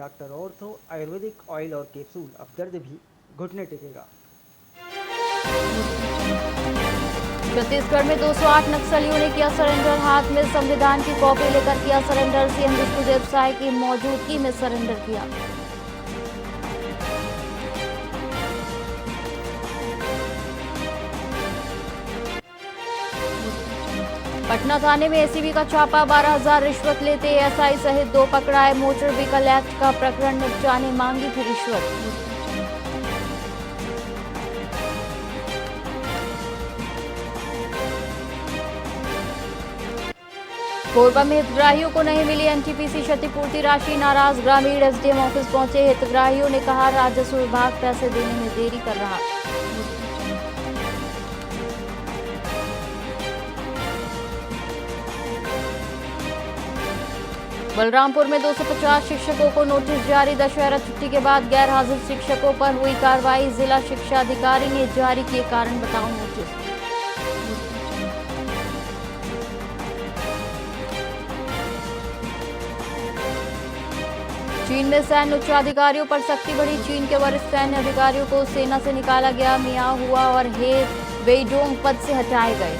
Doctor ortho Ayurvedic oil और capsule, अब दर्द भी घुटने टेकेगा। छत्तीसगढ़ में 208 नक्सलियों ने किया सरेंडर। हाथ में संविधान की कॉपी लेकर किया सरेंडर। सीएम विष्णुदेव साय की मौजूदगी में सरेंडर किया। पटना थाने में एसीबी का छापा। 12,000 रिश्वत लेते एएसआई सहित 2 पकड़ाए। मोटर व्हीकल एक्ट का प्रकरण निपटाने मांगी थी रिश्वत। कोरबा में हितग्राहियों को नहीं मिली एनटीपीसी क्षतिपूर्ति राशि। नाराज ग्रामीण एसडीएम ऑफिस पहुंचे। हितग्राहियों ने कहा राजस्व विभाग पैसे देने में देरी कर रहा। बलरामपुर में 250 शिक्षकों को नोटिस जारी। दशहरा छुट्टी के बाद गैर हाजिर शिक्षकों पर हुई कार्रवाई। जिला शिक्षा अधिकारी ने जारी किए कारण बताओ नोटिस। चीन में सैन्य उच्चाधिकारियों पर सख्ती बढ़ी। चीन के वरिष्ठ सैन्य अधिकारियों को सेना से निकाला गया। मियाओ हुआ और हे वेइडोंग पद से हटाए गए।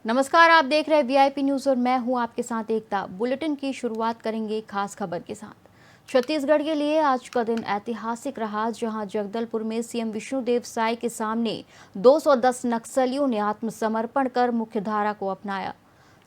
नमस्कार, आप देख रहे हैं वीआईपी न्यूज और मैं हूं आपके साथ एकता। बुलेटिन की शुरुआत करेंगे खास खबर के साथ। छत्तीसगढ़ के लिए आज का दिन ऐतिहासिक रहा, जहां जगदलपुर में सीएम विष्णुदेव साय के सामने 210 नक्सलियों ने आत्मसमर्पण कर मुख्यधारा को अपनाया।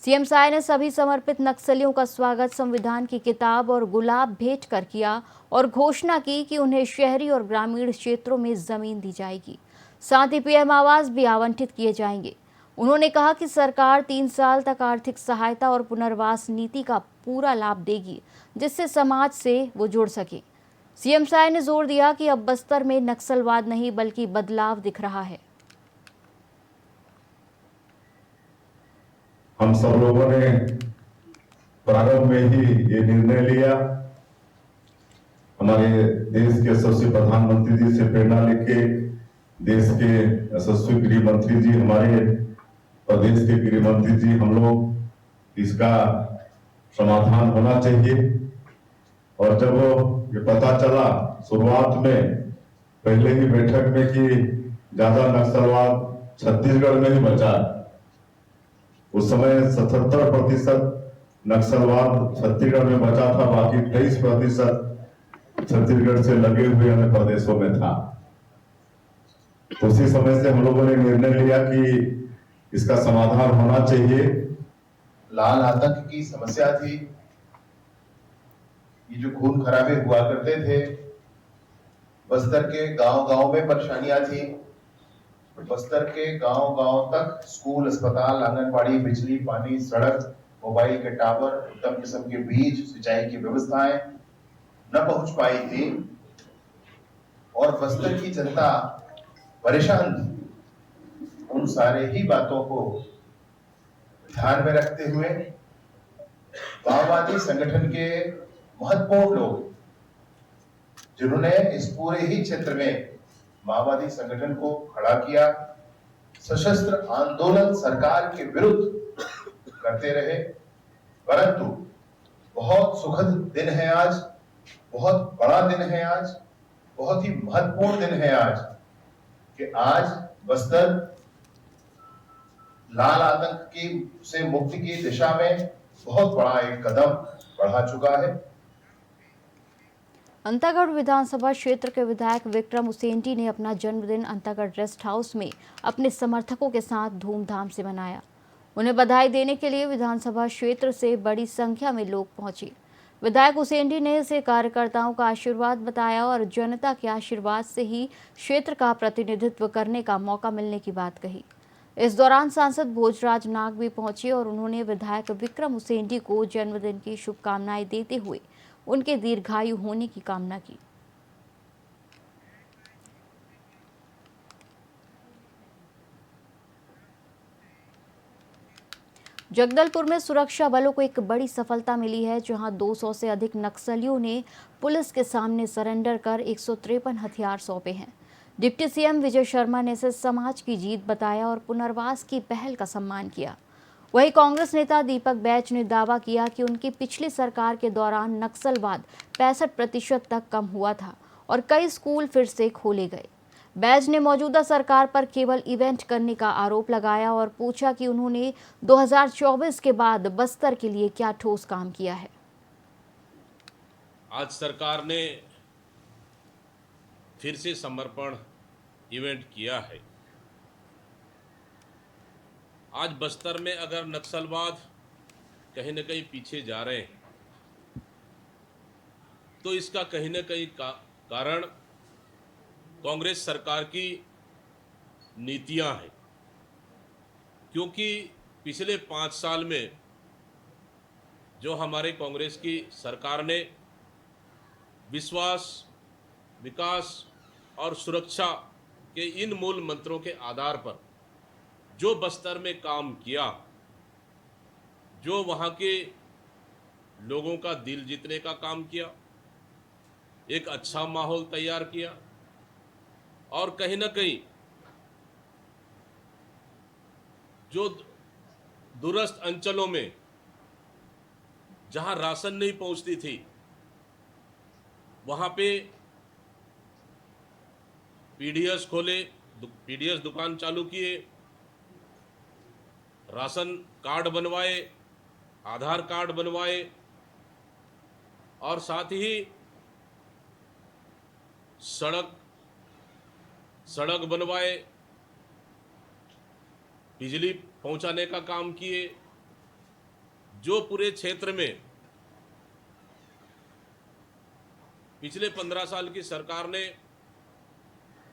सीएम साय ने सभी समर्पित नक्सलियों का स्वागत संविधान की किताब और गुलाब भेंट कर किया और घोषणा की कि उन्हें शहरी और ग्रामीण क्षेत्रों में जमीन दी जाएगी। साथ ही पीएम आवास भी आवंटित किए जाएंगे। उन्होंने कहा कि सरकार 3 साल तक आर्थिक सहायता और पुनर्वास नीति का पूरा लाभ देगी, जिससे समाज से वो जुड़ सके। सीएम साय ने जोर दिया कि अब बस्तर में नक्सलवाद नहीं बल्कि बदलाव दिख रहा है। हम सब लोगों ने प्रारंभ में ही ये निर्णय लिया। हमारे देश के यशस्वी प्रधानमंत्री जी से प्रेरणा लेके देश के यशस्वी गृह मंत्री जी, हमारे प्रदेश के गृह मंत्री जी, हम लोग इसका समाधान होना चाहिए। और जब ये पता चला शुरुआत में पहले ही बैठक में कि ज्यादा नक्सलवाद छत्तीसगढ़ में ही बचा, उस समय 77% नक्सलवाद छत्तीसगढ़ में बचा था, बाकी 23% छत्तीसगढ़ से लगे हुए अन्य प्रदेशों में था। तो उसी समय से हम लोगों ने निर्णय लिया कि इसका समाधान होना चाहिए। लाल आतंक की समस्या थी, ये जो खून खराबे हुआ करते थे, बस्तर के गांव-गांव में परेशानियां थी। बस्तर के गांव-गांव तक स्कूल, अस्पताल, आंगनबाड़ी, बिजली, पानी, सड़क, मोबाइल के टावर, उत्तम किस्म के बीज, सिंचाई की व्यवस्थाएं न पहुंच पाई थी और बस्तर की जनता परेशान थी। उन सारे ही बातों को ध्यान में रखते हुए माओवादी संगठन के महत्वपूर्ण लोग, जिन्होंने इस पूरे ही क्षेत्र में माओवादी संगठन को खड़ा किया, सशस्त्र आंदोलन सरकार के विरुद्ध करते रहे। परंतु बहुत सुखद दिन है आज, बहुत बड़ा दिन है आज, बहुत ही महत्वपूर्ण दिन है आज, कि आज बस्तर लाल आतंक की से मुक्ति की दिशा में बहुत बड़ा एक कदम बढ़ा चुका है। अंतागढ़ विधानसभा क्षेत्र के विधायक विक्रम उसेंडी ने अपना जन्मदिन अंतागढ़ रेस्ट हाउस में अपने समर्थकों के साथ धूमधाम से मनाया। उन्हें बधाई देने के लिए विधानसभा क्षेत्र से बड़ी संख्या में लोग पहुंचे। विधायक उसेंडी ने इसे कार्यकर्ताओं का आशीर्वाद बताया और जनता के आशीर्वाद से ही क्षेत्र का प्रतिनिधित्व करने का मौका मिलने की बात कही। इस दौरान सांसद भोजराज नाग भी पहुंचे और उन्होंने विधायक विक्रम उसेंडी को जन्मदिन की शुभकामनाएं देते हुए उनके दीर्घायु होने की कामना की। जगदलपुर में सुरक्षा बलों को एक बड़ी सफलता मिली है, जहां 200 से अधिक नक्सलियों ने पुलिस के सामने सरेंडर कर 153 हथियार सौंपे हैं। डिप्टी सीएम विजय शर्मा ने इसे समाज की जीत बताया और पुनर्वास की पहल का सम्मान किया। वहीं कांग्रेस नेता दीपक बैज ने दावा किया कि उनकी पिछली सरकार के दौरान नक्सलवाद 65% तक कम हुआ था और कई स्कूल फिर से खोले गए। बैज ने मौजूदा सरकार पर केवल इवेंट करने का आरोप लगाया और पूछा कि उन्होंने 2024 के बाद बस्तर के लिए क्या ठोस काम किया है। आज सरकार ने फिर से समर्पण इवेंट किया है। आज बस्तर में अगर नक्सलवाद कहीं न कहीं पीछे जा रहे हैं तो इसका कहीं न कहीं कारण कांग्रेस सरकार की नीतियां हैं, क्योंकि पिछले 5 साल में जो हमारे कांग्रेस की सरकार ने विश्वास, विकास और सुरक्षा के इन मूल मंत्रों के आधार पर जो बस्तर में काम किया, जो वहाँ के लोगों का दिल जीतने का काम किया, एक अच्छा माहौल तैयार किया और कहीं ना कहीं जो दूरस्थ अंचलों में जहाँ राशन नहीं पहुँचती थी वहाँ पे पीडीएस खोले, पीडीएस दुकान चालू किए, राशन कार्ड बनवाए, आधार कार्ड बनवाए और साथ ही सड़क बनवाए, बिजली पहुंचाने का काम किए। जो पूरे क्षेत्र में पिछले 15 साल की सरकार ने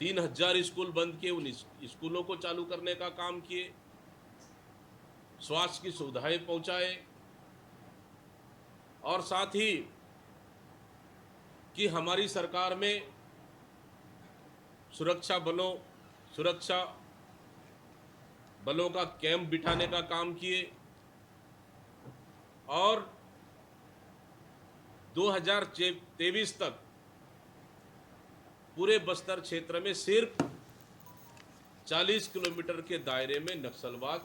3000 स्कूल बंद किए, उन स्कूलों को चालू करने का काम किए, स्वास्थ्य की सुविधाएं पहुंचाए और साथ ही कि हमारी सरकार में सुरक्षा बलों का कैंप बिठाने का काम किए और 2023 तक पूरे बस्तर क्षेत्र में सिर्फ 40 किलोमीटर के दायरे में नक्सलवाद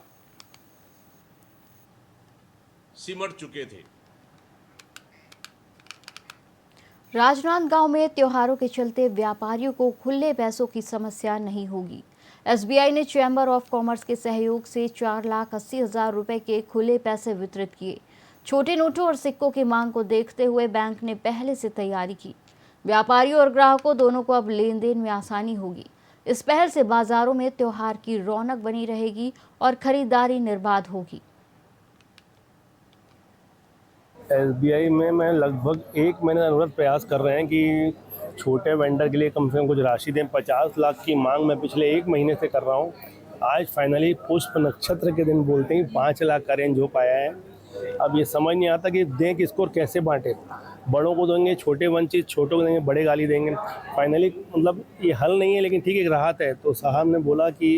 सिमट चुके थे। राजनांदगांव में त्योहारों के चलते व्यापारियों को खुले पैसों की समस्या नहीं होगी। एसबीआई ने चैम्बर ऑफ कॉमर्स के सहयोग से 4,80,000 रुपए के खुले पैसे वितरित किए। छोटे नोटों और सिक्कों की मांग को देखते हुए बैंक ने पहले से तैयारी की। व्यापारियों और ग्राहकों दोनों को अब लेन देन में आसानी होगी। इस पहल से बाजारों में त्योहार की रौनक बनी रहेगी और खरीदारी निर्बाध होगी। एसबीआई में मैं लगभग 1 महीने अनुरत प्रयास कर रहे हैं कि छोटे वेंडर के लिए कम से कम कुछ राशि दें। 50 लाख की मांग मैं पिछले 1 महीने से कर रहा हूं। आज फाइनली पुष्प नक्षत्र के दिन बोलते ही 5 लाख का रेंज हो पाया है। अब ये समझ नहीं आता कि दें किसको और कैसे बांटें। बड़ों को देंगे छोटे वंचित, छोटों को देंगे बड़े गाली देंगे। फाइनली मतलब ये हल नहीं है, लेकिन ठीक है एक राहत है। तो साहब ने बोला कि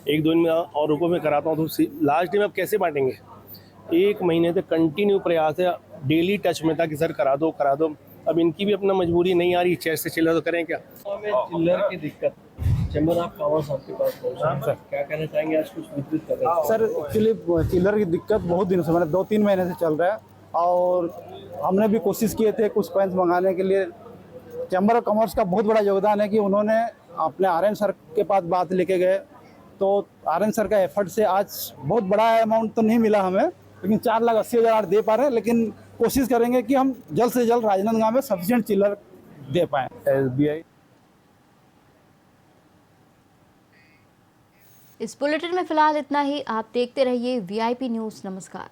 1-2 दिन में और रुको मैं कराता हूँ। तो लास्ट डे में अब कैसे बांटेंगे? 1 महीने से कंटिन्यू प्रयास है, डेली टच में था कि सर करा दो। अब इनकी भी अपना मजबूरी नहीं आ रही, चेयर से चिल्लर तो करें क्या? चिल्लर की दिक्कत, चैम्बर ऑफ कॉमर्स आपके पास पहुंचा सर, क्या कहना चाहेंगे? आज कुछ वितरित कर रहे हैं सर। एक्चुअली चिल्लर की दिक्कत बहुत दिनों से, मैंने 2-3 महीने से चल रहा है और हमने भी कोशिश किए थे कुछ कॉइन्स मंगाने के लिए। चैम्बर ऑफ कॉमर्स का बहुत बड़ा योगदान है कि उन्होंने अपने आर्यन सर के पास बात लेके गए, तो आर्यन सर का एफर्ट से आज बहुत बड़ा अमाउंट तो नहीं मिला हमें, लेकिन 4,80,000 दे पा रहे हैं। लेकिन कोशिश करेंगे कि हम जल्द से जल्द राजनांदगांव में सफिशिएंट चिल्लर दे पाएँ। एसबीआई इस बुलेटिन में फिलहाल इतना ही। आप देखते रहिए वीआईपी न्यूज़। नमस्कार।